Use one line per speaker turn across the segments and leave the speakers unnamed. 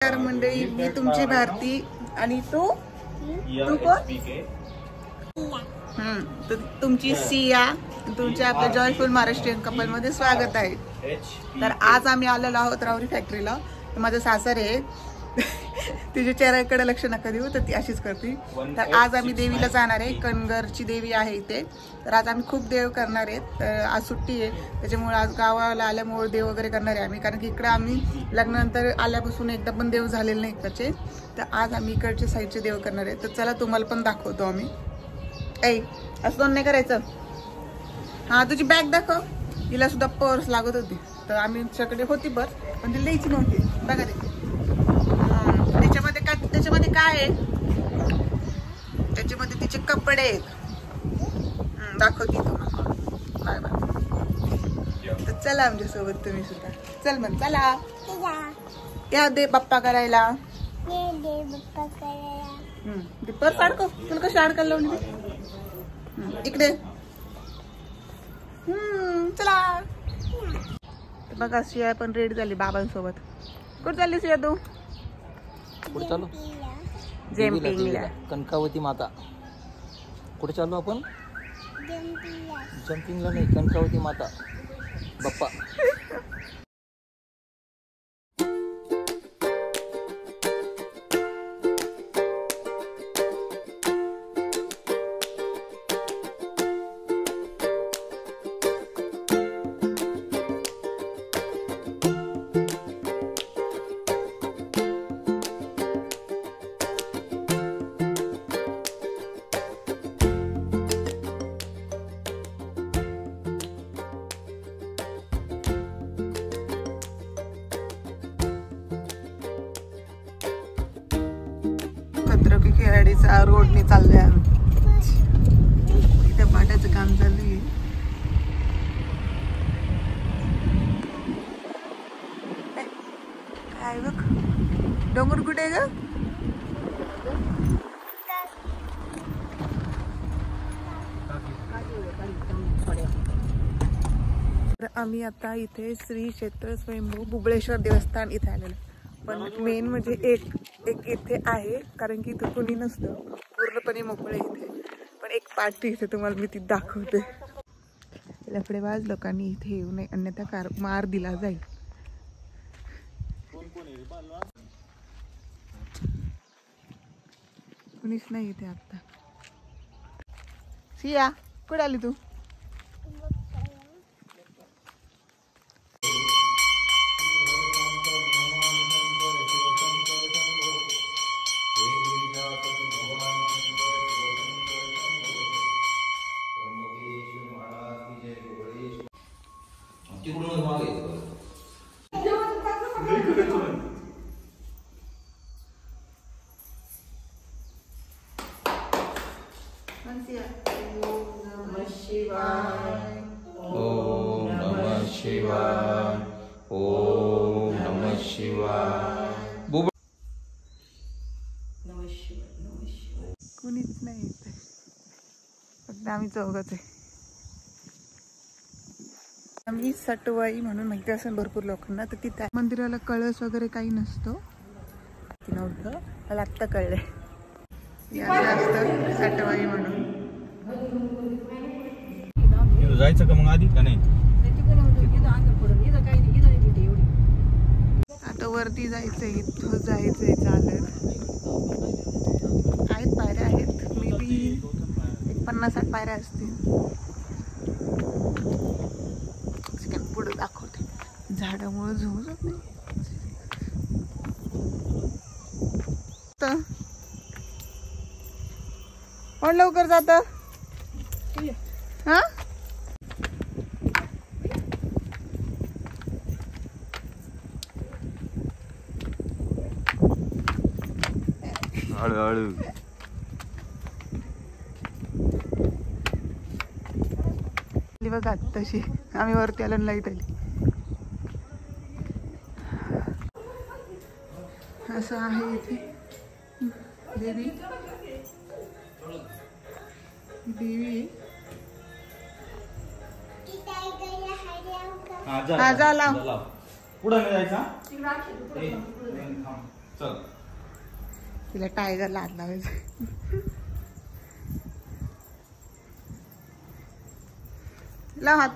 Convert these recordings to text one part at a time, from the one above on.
नमस्कार मंडळी, मी तुमची भारती आणि तू कोण? तुमची सिया. तुमच्या आपल्या जॉयफुल महाराष्ट्रीयन कपल मध्ये स्वागत आहे. तर आज आम्ही आलेलो आहोत राहुरी फॅक्टरीला. माझं सासर आहे. तिच्या चेहऱ्याकडे लक्ष नका देऊ, तर ती अशीच करते. तर आज आम्ही देवीला जाणार आहे. कणगरची देवी आहे इथे. तर आज आम्ही खूप देव करणार आहेत. तर आज सुट्टी आहे, त्याच्यामुळे आज गावाला आल्यामुळे देव वगैरे करणार आहे आम्ही. कारण की इकडे आम्ही लग्नानंतर आल्यापासून एकदा पण देव झालेले नाही इकडचे. तर आज आम्ही इकडच्या साईडचे देव करणार आहे. तर चला तुम्हाला पण दाखवतो आम्ही. असं नाही करायचं. हा, तुझी बॅग दाखव. हिला सुद्धा पर्स लागत होती, तर आम्ही आमच्याकडे होती पर्स, पण ती लिहायची नव्हती. बघा ते त्याच्यामध्ये काय आहे? त्याच्यामध्ये तिचे कपडे आहेत. दाखवते तुम्हाला. Bye bye. तर चला आमच्यासोबत तुम्ही सुद्धा. चल मग चला. या दे बाप्पा करायला. ते पर्स अडकव. तुला कशी अडकायला लावली ती? इकडे. चला. बघा सिया पण रेडी झाली बाबांसोबत. कुठे चालली सिया तू?
कुठे चालू?
जम्पिंगला.
कनकावती माता. कुठे चालू आपण? जम्पिंगला नाही, कनकावती माता बाप्पा.
छत्रपती खेळाडीचा रोडने चाललोय आम्ही. इथे पाट्याचं काम चालू आहे. काय बघ, डोंगर कुठे आहे ग? आम्ही आता इथे श्री क्षेत्र स्वयंभू बुबळेश्वर देवस्थान इथे आलेलो. पण मेन म्हणजे एक इथे आहे, कारण की इथे कोणी नसतं, पूर्णपणे मोकळे इथे. पण एक पार्टी इथे तुम्हाला मी ती दाखवते. लफडेबाज लोकांनी इथे येऊ नये, अन्यथा मार दिला जाईल. कुणीच नाही इथे आता. सिया कुठे आली तू?
ओम नमः शिवाय. ओम नमः शिवाय.
कुणीच नाही इथे, फक्त आम्ही चौघच आहे. आम्ही सटवाई म्हणून माहिती असेल भरपूर लोकांना. तर तिथे मंदिराला कळस वगैरे काही नसतो. नव्हतं, मला आत्ता कळलंय. सटवाई म्हणून
जायचं का मग आधी का नाही?
आता वरती जायचंय, इथं जायचंय चालत. आहेत पायऱ्या आहेत, मे बी 50-60 पायऱ्या असतील. पुढे दाखवते. झाडामुळे झोप जात नाही. कोण लवकर जात? हा,
हळूहळू.
बघा तशी आम्ही वरती आलो, लाईट आली. असं आहे इथे देवी.
हा जा लाव. पुढे नाही जायचा.
तिला टायगरला हात लावायचं. लाव हात.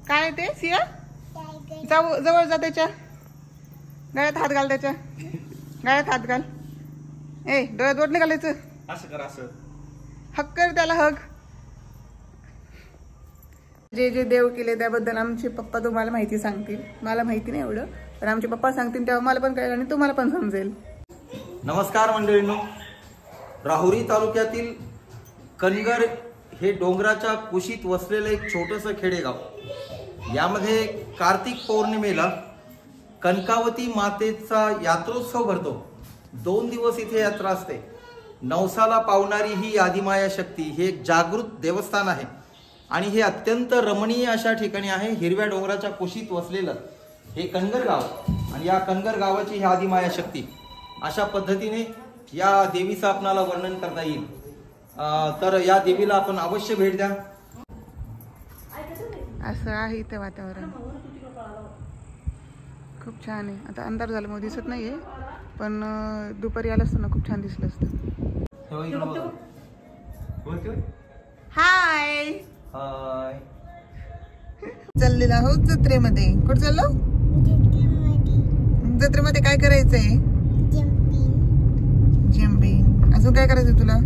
काय ते सिया? जवळ जा त्याच्या गळ्यात हात घाल. त्याच्या गळ्यात हात घाल. ए डोळ्यात बोट नाही घालायचं.
असं कर, असं
हक कर त्याला. हक. जे जे देव केले त्याबद्दल आमचे पप्पा तुम्हाला माहिती सांगतील. मला माहिती नाही एवढं, पण आमचे पप्पा सांगतील तेव्हा मला पण कळेल आणि तुम्हाला पण समजेल.
नमस्कार मंडळींनो. राहुरी तालुक्यातील कनगर हे डोंगराच्या कुशीत वसलेलं एक छोटंसं खेडेगाव. यामध्ये कार्तिक पौर्णिमेला कनकावती मातेचा यात्रोत्सव भरतो. 2 दिवस इथे यात्रा असते. नवसाला पावणारी ही आदिमाया शक्ती हे एक जागृत देवस्थान आहे आणि हे अत्यंत रमणीय अशा ठिकाणी आहे. हिरव्या डोंगराच्या कुशीत वसलेलं हे कनगर गाव आणि या कनगर गावाची ही आदिमाया शक्ती अशा पद्धतीने या देवीचं आपणाला वर्णन करता येईल. तर या देवीला आपण अवश्य भेट द्या.
असं आहे इथे वातावरण. खूप छान आहे. आता अंधार झाला मग दिसत नाहीये, पण दुपारी आलं असतं ना खूप छान दिसलं असतं. हाय
हाय.
चाललेला आहोत जत्रेमध्ये. कुठं चाललो? जत्रेमध्ये काय करायचंय? जम्पिंग. अजून काय करायचंय तुला?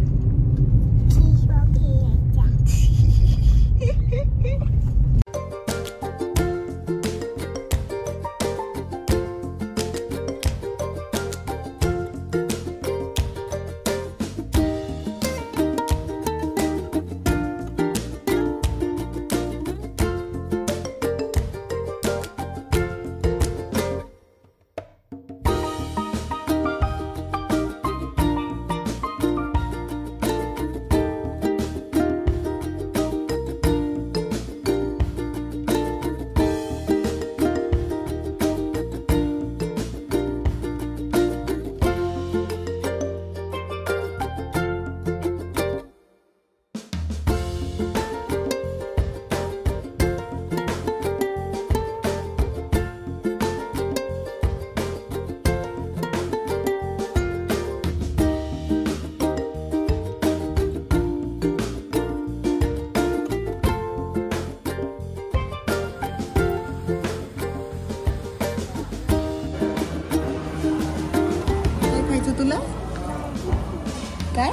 तुला काय